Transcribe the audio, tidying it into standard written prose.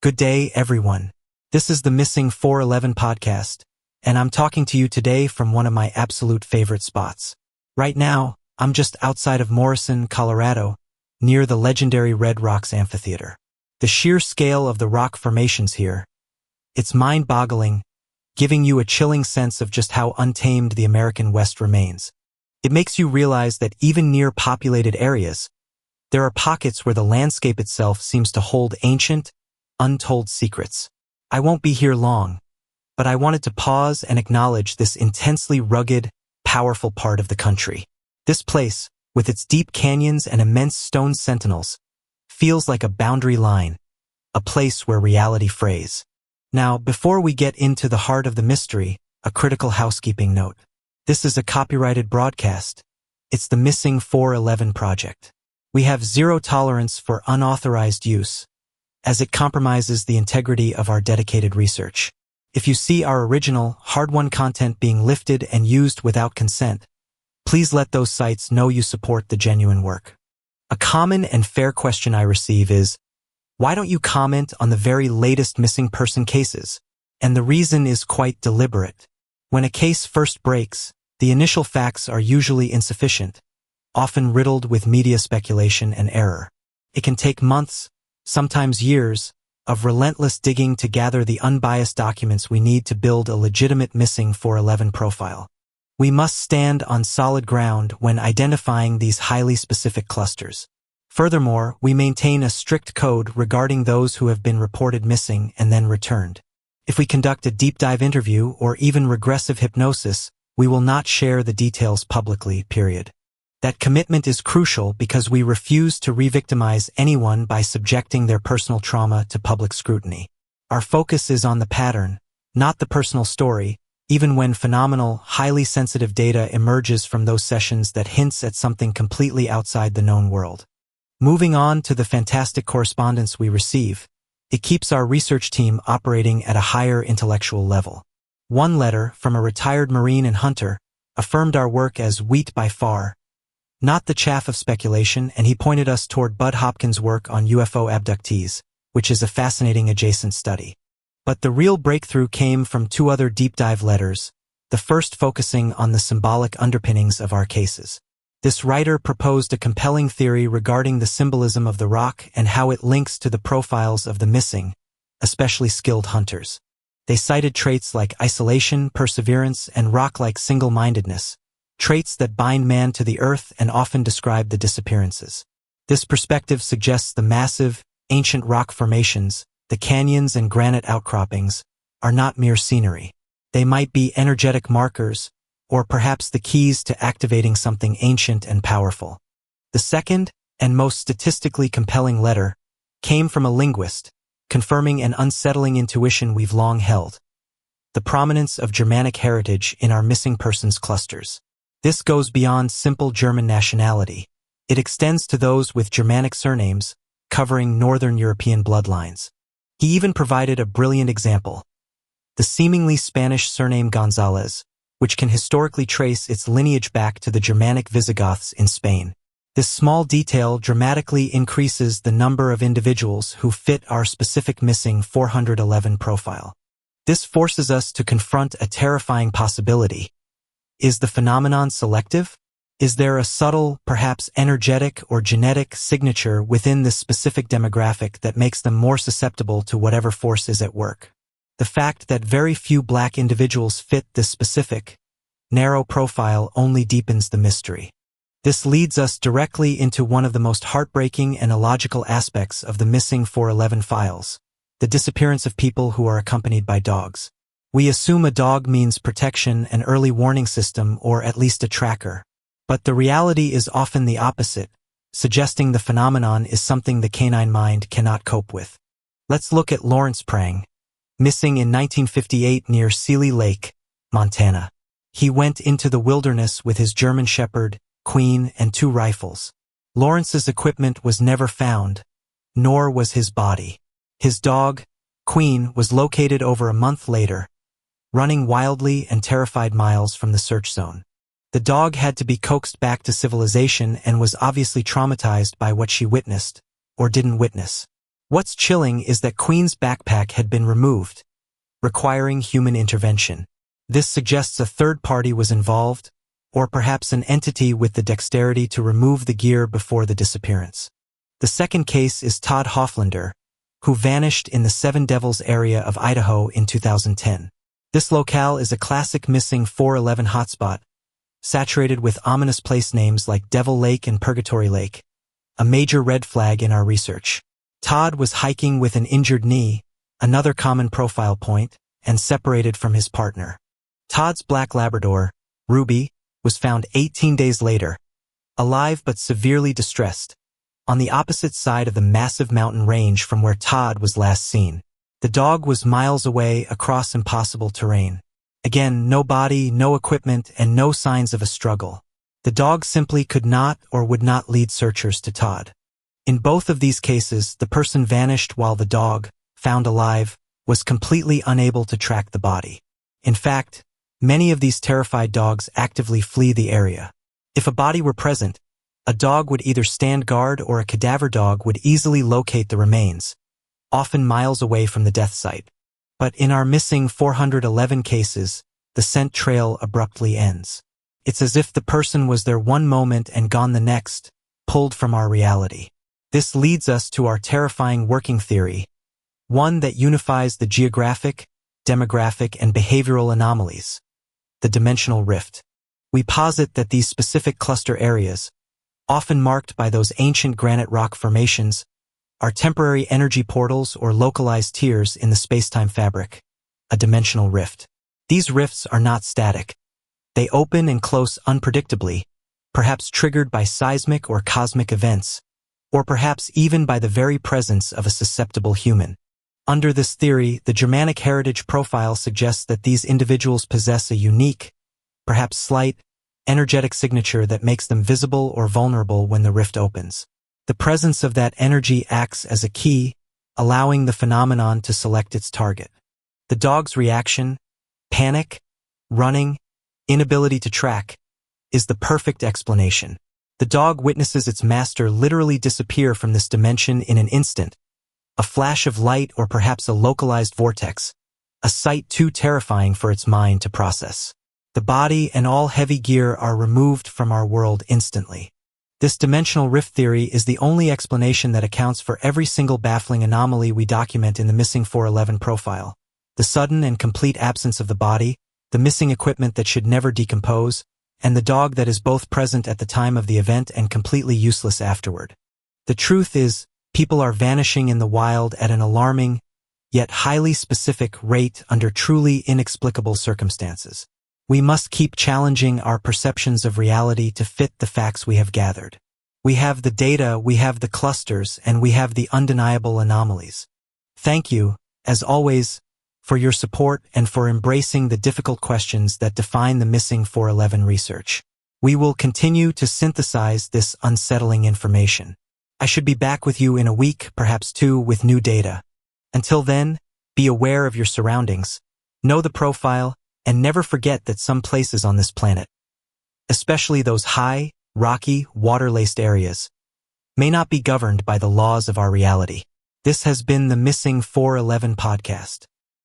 Good day, everyone. This is the Missing 411 podcast, and I'm talking to you today from one of my absolute favorite spots. Right now, I'm just outside of Morrison, Colorado, near the legendary Red Rocks Amphitheater. The sheer scale of the rock formations here, it's mind-boggling, giving you a chilling sense of just how untamed the American West remains. It makes you realize that even near populated areas, there are pockets where the landscape itself seems to hold ancient, untold secrets. I won't be here long, but I wanted to pause and acknowledge this intensely rugged, powerful part of the country. This place, with its deep canyons and immense stone sentinels, feels like a boundary line, a place where reality frays. Now, before we get into the heart of the mystery, a critical housekeeping note. This is a copyrighted broadcast. It's the Missing 411 project. We have zero tolerance for unauthorized use, as it compromises the integrity of our dedicated research. If you see our original, hard-won content being lifted and used without consent, please let those sites know you support the genuine work. A common and fair question I receive is, why don't you comment on the very latest missing person cases? And the reason is quite deliberate. When a case first breaks, the initial facts are usually insufficient, often riddled with media speculation and error. It can take months, sometimes years, of relentless digging to gather the unbiased documents we need to build a legitimate Missing 411 profile. We must stand on solid ground when identifying these highly specific clusters. Furthermore, we maintain a strict code regarding those who have been reported missing and then returned. If we conduct a deep dive interview or even regressive hypnosis, we will not share the details publicly, period. That commitment is crucial because we refuse to re-victimize anyone by subjecting their personal trauma to public scrutiny. Our focus is on the pattern, not the personal story, even when phenomenal, highly sensitive data emerges from those sessions that hints at something completely outside the known world. Moving on to the fantastic correspondence we receive, it keeps our research team operating at a higher intellectual level. One letter from a retired Marine and hunter affirmed our work as wheat by far, not the chaff of speculation, and he pointed us toward Bud Hopkins' work on UFO abductees, which is a fascinating adjacent study. But the real breakthrough came from two other deep dive letters, the first focusing on the symbolic underpinnings of our cases. This writer proposed a compelling theory regarding the symbolism of the rock and how it links to the profiles of the missing, especially skilled hunters. They cited traits like isolation, perseverance, and rock-like single-mindedness, traits that bind man to the earth and often describe the disappearances. This perspective suggests the massive, ancient rock formations, the canyons and granite outcroppings, are not mere scenery. They might be energetic markers, or perhaps the keys to activating something ancient and powerful. The second, and most statistically compelling letter, came from a linguist, confirming an unsettling intuition we've long held: the prominence of Germanic heritage in our missing persons clusters. This goes beyond simple German nationality. It extends to those with Germanic surnames, covering Northern European bloodlines. He even provided a brilliant example: the seemingly Spanish surname Gonzalez, which can historically trace its lineage back to the Germanic Visigoths in Spain. This small detail dramatically increases the number of individuals who fit our specific Missing 411 profile. This forces us to confront a terrifying possibility. Is the phenomenon selective? Is there a subtle, perhaps energetic or genetic signature within this specific demographic that makes them more susceptible to whatever force is at work? The fact that very few Black individuals fit this specific, narrow profile only deepens the mystery. This leads us directly into one of the most heartbreaking and illogical aspects of the Missing 411 files: the disappearance of people who are accompanied by dogs. We assume a dog means protection, an early warning system, or at least a tracker. But the reality is often the opposite, suggesting the phenomenon is something the canine mind cannot cope with. Let's look at Lawrence Prang, missing in 1958 near Seeley Lake, Montana. He went into the wilderness with his German Shepherd, Queen, and 2 rifles. Lawrence's equipment was never found, nor was his body. His dog, Queen, was located over a month later, running wildly and terrified miles from the search zone. The dog had to be coaxed back to civilization and was obviously traumatized by what she witnessed, or didn't witness. What's chilling is that Queen's backpack had been removed, requiring human intervention. This suggests a third party was involved, or perhaps an entity with the dexterity to remove the gear before the disappearance. The second case is Todd Hofflander, who vanished in the Seven Devils area of Idaho in 2010. This locale is a classic missing 411 hotspot, saturated with ominous place names like Devil Lake and Purgatory Lake, a major red flag in our research. Todd was hiking with an injured knee, another common profile point, and separated from his partner. Todd's black Labrador, Ruby, was found 18 days later, alive but severely distressed, on the opposite side of the massive mountain range from where Todd was last seen. The dog was miles away across impossible terrain. Again, no body, no equipment, and no signs of a struggle. The dog simply could not or would not lead searchers to Todd. In both of these cases, the person vanished while the dog, found alive, was completely unable to track the body. In fact, many of these terrified dogs actively flee the area. If a body were present, a dog would either stand guard or a cadaver dog would easily locate the remains, often miles away from the death site. But in our missing 411 cases, the scent trail abruptly ends. It's as if the person was there one moment and gone the next, pulled from our reality. This leads us to our terrifying working theory, one that unifies the geographic, demographic, and behavioral anomalies, the dimensional rift. We posit that these specific cluster areas, often marked by those ancient granite rock formations, are temporary energy portals or localized tiers in the space-time fabric, a dimensional rift. These rifts are not static. They open and close unpredictably, perhaps triggered by seismic or cosmic events, or perhaps even by the very presence of a susceptible human. Under this theory, the Germanic heritage profile suggests that these individuals possess a unique, perhaps slight, energetic signature that makes them visible or vulnerable when the rift opens. The presence of that energy acts as a key, allowing the phenomenon to select its target. The dog's reaction, panic, running, inability to track, is the perfect explanation. The dog witnesses its master literally disappear from this dimension in an instant, a flash of light or perhaps a localized vortex, a sight too terrifying for its mind to process. The body and all heavy gear are removed from our world instantly. This dimensional rift theory is the only explanation that accounts for every single baffling anomaly we document in the missing 411 profile. The sudden and complete absence of the body, the missing equipment that should never decompose, and the dog that is both present at the time of the event and completely useless afterward. The truth is, people are vanishing in the wild at an alarming, yet highly specific rate under truly inexplicable circumstances. We must keep challenging our perceptions of reality to fit the facts we have gathered. We have the data, we have the clusters, and we have the undeniable anomalies. Thank you, as always, for your support and for embracing the difficult questions that define the missing 411 research. We will continue to synthesize this unsettling information. I should be back with you in a week, perhaps two, with new data. Until then, be aware of your surroundings, know the profile, and never forget that some places on this planet, especially those high, rocky, water-laced areas, may not be governed by the laws of our reality. This has been the Missing 411 podcast.